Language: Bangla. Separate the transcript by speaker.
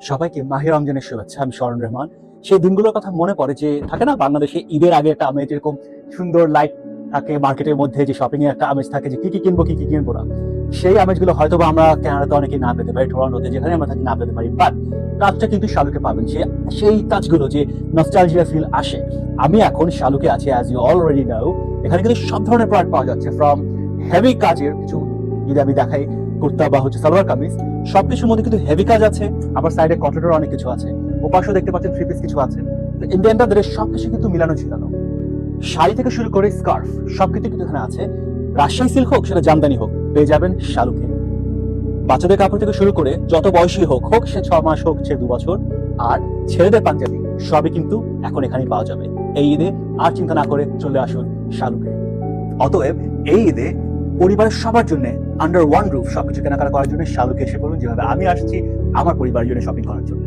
Speaker 1: সবাইকে মাহে রমজানের শুভেচ্ছা। আমি শরণ রহমান। সেই দিনগুলোর কথা মনে পড়ে যে থাকে না বাংলাদেশে ঈদের আগে একটা আমেজ, এরকম সুন্দর লাইট থাকে মার্কেটের মধ্যে, যে শপিং এর একটা আমেজ থাকে যে কি কি কিনবো কি কি কিনবো না। সেই আমেজগুলো হয়তো বা আমরা কানাডাতে অনেকেই না পেতে পারি, টরন্টোতে যেখানে আমরা থাকি না পেতে পারি, বাট কাজটা কিন্তু শালুকে পাবেন। সেই কাজগুলো যে নস্টালজিয়া ফিল আসে। আমি এখন শালুকে আছি, অ্যাজ ইউ অলরেডি নাও। এখানে কিন্তু সব ধরনের প্রোডাক্ট পাওয়া যাচ্ছে, ফ্রম হেভি কাজের কিছু, যদি আমি দেখাই কুর্তা বা সালোয়ার কামিজ, সবকিছুর মধ্যে কিন্তু হেভি কাজ আছে। আবার সাইডে কটনের অনেক কিছু আছে, ওপাশেও দেখতে পাচ্ছেন থ্রি পিস কিছু আছে। ইন্ডিয়ানদের সবকিছু কিন্তু মিলানো ঝিলানো, শাড়ি থেকে শুরু করে স্কার্ফ সবকিছু কিন্তু এখানে আছে। রাজশাহী সিল্ক হোক সেটা জামদানি হোক, পেয়ে যাবেন শালুকে। বাচ্চাদের কাপড় থেকে শুরু করে যত বয়সী হোক, সে 6 মাস হোক সে 2 বছর, আর ছেলেদের পাঞ্জাবি সবই কিন্তু এখন এখানেই পাওয়া যাবে। এই ঈদে আর চিন্তা না করে চলে আসুন শালুকে। অতএব এই ঈদে পরিবারের সবার জন্য আন্ডার ওয়ান রুফ সবকিছু কেনাকাটা করার জন্য শালুকে এসে পড়ুন, যেভাবে আমি আসছি আমার পরিবারের জন্য শপিং করার জন্য।